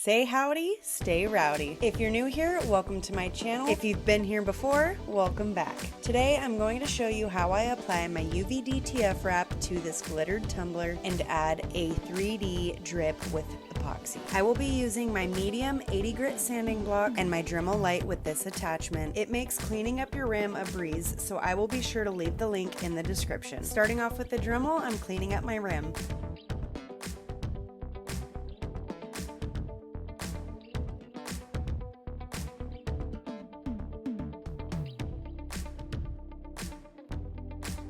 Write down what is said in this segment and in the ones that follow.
Say howdy, stay rowdy. If you're new here, welcome to my channel. If you've been here before, welcome back. Today I'm going to show you how I apply my UV DTF wrap to this glittered tumbler and add a 3D drip with epoxy. I will be using my medium 80 grit sanding block and my Dremel Lite with this attachment. It makes cleaning up your rim a breeze, so I will be sure to leave the link in the description. Starting off with the Dremel, I'm cleaning up my rim.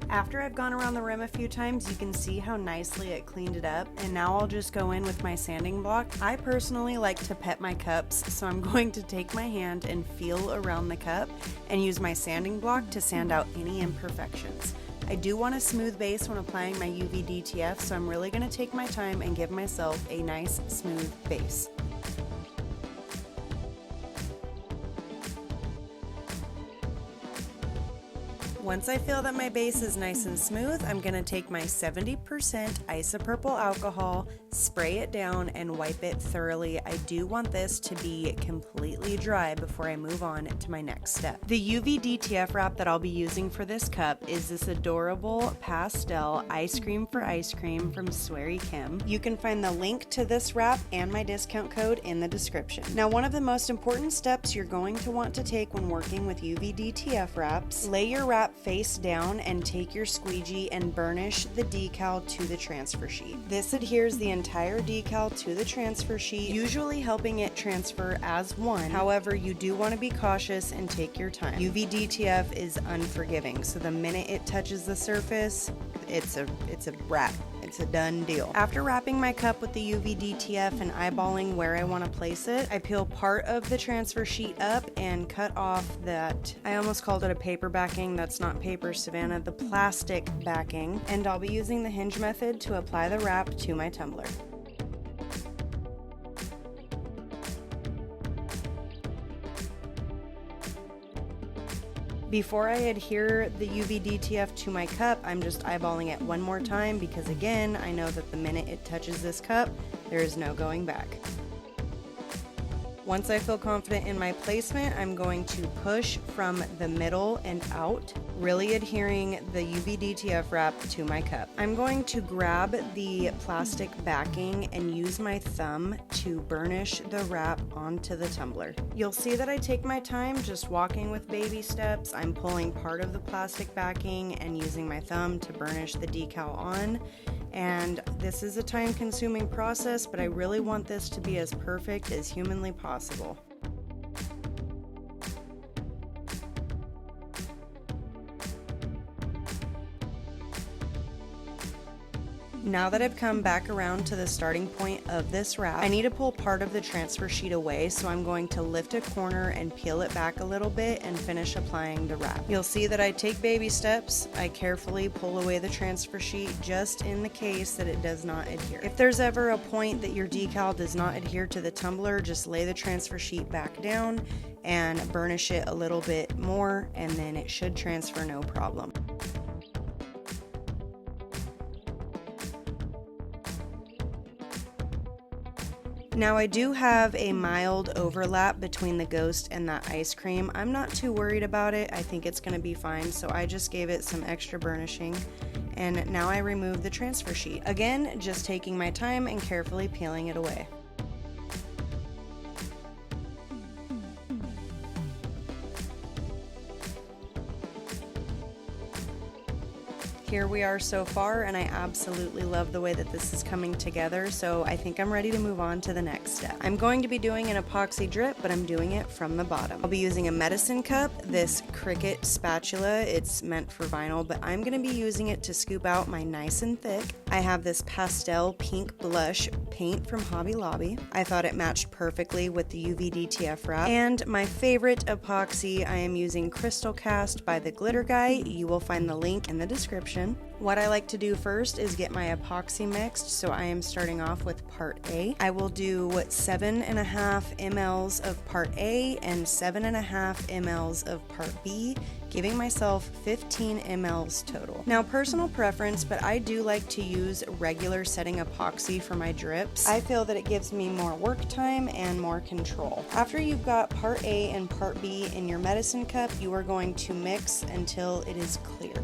After I've gone around the rim a few times, you can see how nicely it cleaned it up, and now I'll just go in with my sanding block. I personally like to pet my cups, so I'm going to take my hand and feel around the cup and use my sanding block to sand out any imperfections. I do want a smooth base when applying my UV DTF, so I'm really going to take my time and give myself a nice smooth base. Once I feel that my base is nice and smooth, I'm going to take my 70% isopropyl alcohol, spray it down, and wipe it thoroughly. I do want this to be completely dry before I move on to my next step. The UV DTF wrap that I'll be using for this cup is this adorable pastel ice cream for ice cream from SwearyKim. You can find the link to this wrap and my discount code in the description. Now, one of the most important steps you're going to want to take when working with UV DTF wraps, lay your wrap face down and take your squeegee and burnish the decal to the transfer sheet. This adheres the entire decal to the transfer sheet, usually helping it transfer as one. However, you do want to be cautious and take your time. UV DTF is unforgiving, so the minute it touches the surface, it's a wrap. It's a done deal. After wrapping my cup with the UV DTF and eyeballing where I want to place it, I peel part of the transfer sheet up and cut off that, I almost called it a paper backing, that's not paper, Savannah, the plastic backing, and I'll be using the hinge method to apply the wrap to my tumbler. Before I adhere the UV DTF to my cup, I'm just eyeballing it one more time because, again, I know that the minute it touches this cup, there is no going back. Once I feel confident in my placement, I'm going to push from the middle and out, really adhering the UV DTF wrap to my cup. I'm going to grab the plastic backing and use my thumb to burnish the wrap onto the tumbler. You'll see that I take my time just walking with baby steps. I'm pulling part of the plastic backing and using my thumb to burnish the decal on. And this is a time-consuming process, but I really want this to be as perfect as humanly possible. Now that I've come back around to the starting point of this wrap, I need to pull part of the transfer sheet away, so I'm going to lift a corner and peel it back a little bit and finish applying the wrap. You'll see that I take baby steps. I carefully pull away the transfer sheet just in the case that it does not adhere. If there's ever a point that your decal does not adhere to the tumbler, just lay the transfer sheet back down and burnish it a little bit more, and then it should transfer no problem. Now, I do have a mild overlap between the ghost and that ice cream. I'm not too worried about it. I think it's going to be fine, so I just gave it some extra burnishing. And now I remove the transfer sheet. Again, just taking my time and carefully peeling it away. Here we are so far, and I absolutely love the way that this is coming together, so I think I'm ready to move on to the next step. I'm going to be doing an epoxy drip, but I'm doing it from the bottom. I'll be using a medicine cup, this Cricut Spatula. It's meant for vinyl, but I'm going to be using it to scoop out my nice and thick. I have this pastel pink blush paint from Hobby Lobby. I thought it matched perfectly with the UV DTF wrap. And my favorite epoxy, I am using Crystal Cast by TheGlitterGuy. You will find the link in the description. description. What I like to do first is get my epoxy mixed, so I am starting off with part A. I will do 7.5 mLs of part A and 7.5 mLs of part B, giving myself 15 mLs total. Now, personal preference, but I do like to use regular setting epoxy for my drips. I feel that it gives me more work time and more control. After you've got part A and part B in your medicine cup, you are going to mix until it is clear.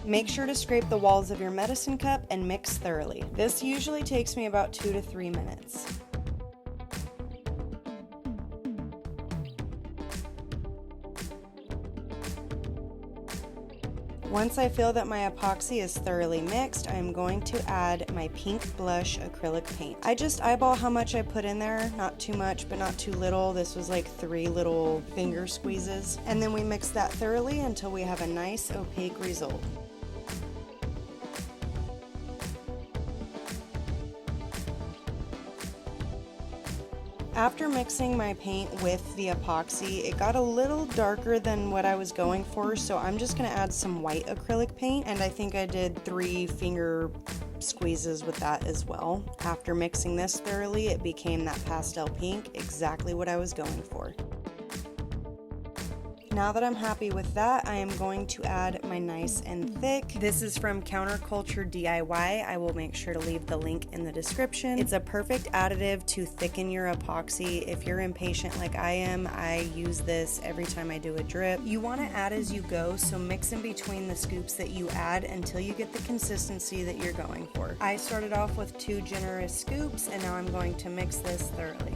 Make sure to scrape the walls of your medicine cup and mix thoroughly. This usually takes me about 2 to 3 minutes. Once I feel that my epoxy is thoroughly mixed, I'm going to add my pink blush acrylic paint. I just eyeball how much I put in there, not too much, but not too little. This was like 3 little finger squeezes. And then we mix that thoroughly until we have a nice opaque result. After mixing my paint with the epoxy, it got a little darker than what I was going for, so I'm just going to add some white acrylic paint, and I think I did 3 finger squeezes with that as well. After mixing this thoroughly, it became that pastel pink, exactly what I was going for. Now that I'm happy with that, I am going to add my nice and thick. This is from Counterculture DIY. I will make sure to leave the link in the description. It's a perfect additive to thicken your epoxy. If you're impatient like I am, I use this every time I do a drip. You want to add as you go, so mix in between the scoops that you add until you get the consistency that you're going for. I started off with 2 generous scoops, and now I'm going to mix this thoroughly.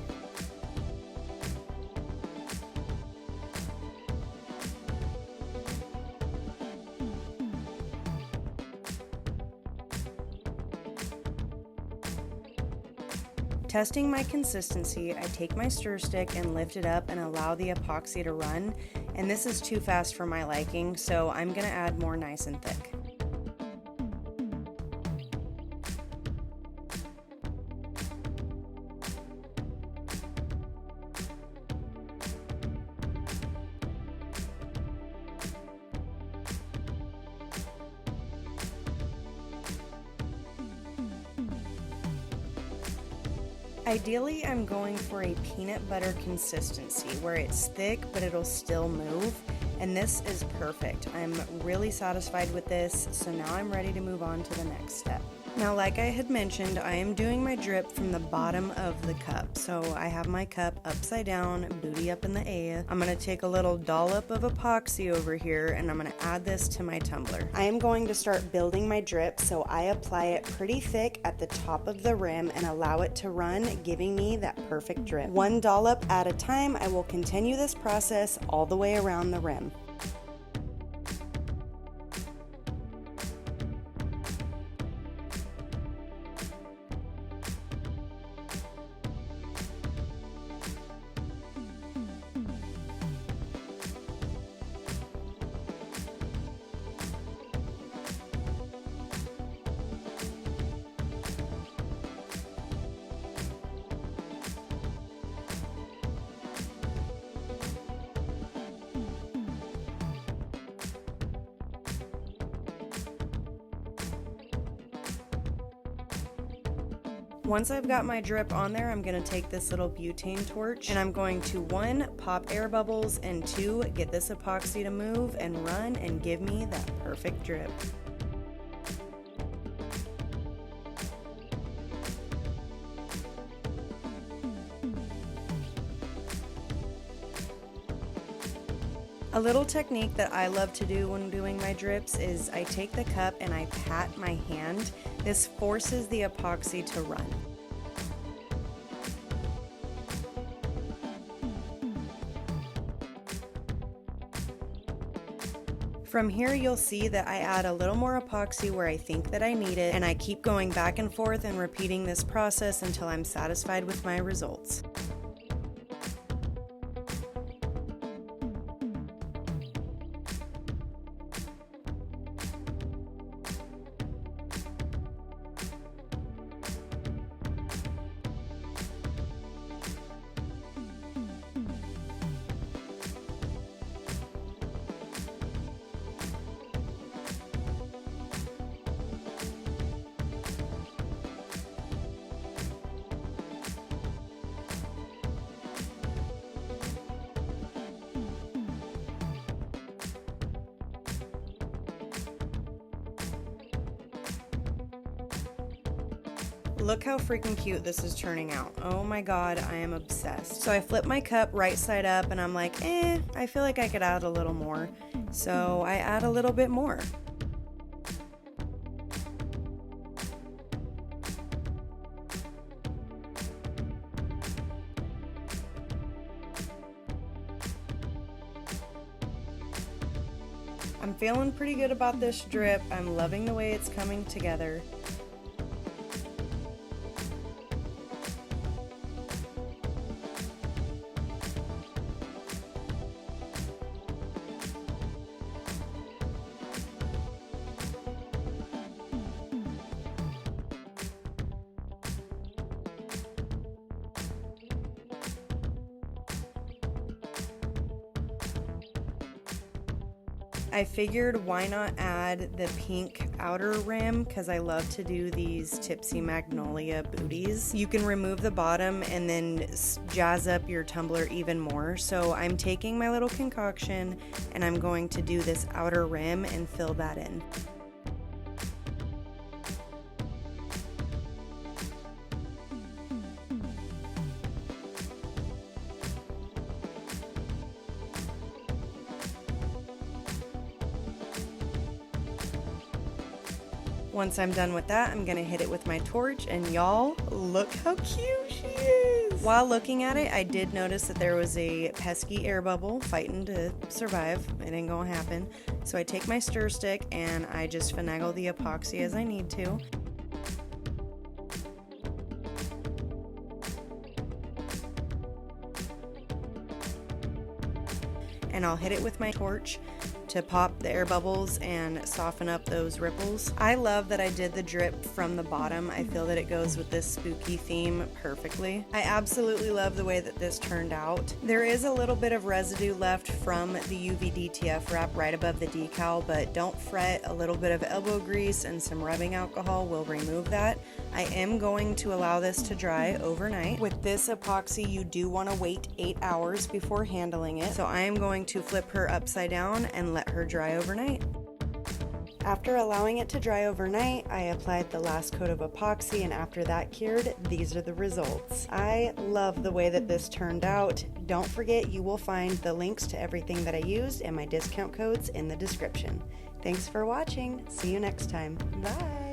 Testing my consistency, I take my stir stick and lift it up and allow the epoxy to run, and this is too fast for my liking, so I'm going to add more nice and thick. Ideally, I'm going for a peanut butter consistency where it's thick but it'll still move, and this is perfect. I'm really satisfied with this, so now I'm ready to move on to the next step. Now, like I had mentioned, I am doing my drip from the bottom of the cup. So I have my cup upside down, booty up in the air. I'm going to take a little dollop of epoxy over here, and I'm going to add this to my tumbler. I am going to start building my drip, so I apply it pretty thick at the top of the rim and allow it to run, giving me that perfect drip. 1 dollop at a time, I will continue this process all the way around the rim. Once I've got my drip on there, I'm going to take this little butane torch and I'm going to 1, pop air bubbles, and 2, get this epoxy to move and run and give me that perfect drip. A little technique that I love to do when doing my drips is I take the cup and I pat my hand. This forces the epoxy to run. From here you'll see that I add a little more epoxy where I think that I need it, and I keep going back and forth and repeating this process until I'm satisfied with my results. Look how freaking cute this is turning out. Oh my god, I am obsessed. So I flip my cup right side up and I'm like, I feel like I could add a little more. So I add a little bit more. I'm feeling pretty good about this drip. I'm loving the way it's coming together. I figured why not add the pink outer rim, because I love to do these Tipsy Magnoila booties. You can remove the bottom and then jazz up your tumbler even more. So I'm taking my little concoction and I'm going to do this outer rim and fill that in. Once I'm done with that, I'm gonna hit it with my torch, and y'all, look how cute she is! While looking at it, I did notice that there was a pesky air bubble fighting to survive. It ain't gonna happen. So I take my stir stick and I just finagle the epoxy as I need to. And I'll hit it with my torch to pop the air bubbles and soften up those ripples. I love that I did the drip from the bottom. I feel that it goes with this spooky theme perfectly. I absolutely love the way that this turned out. There is a little bit of residue left from the UV DTF wrap right above the decal, but don't fret, a little bit of elbow grease and some rubbing alcohol will remove that. I am going to allow this to dry overnight. With this epoxy, you do want to wait 8 hours before handling it. So I am going to flip her upside down and let her dry overnight. After allowing it to dry overnight, I applied the last coat of epoxy, and after that cured, these are the results. I love the way that this turned out. Don't forget, you will find the links to everything that I used and my discount codes in the description. Thanks for watching. See you next time. Bye.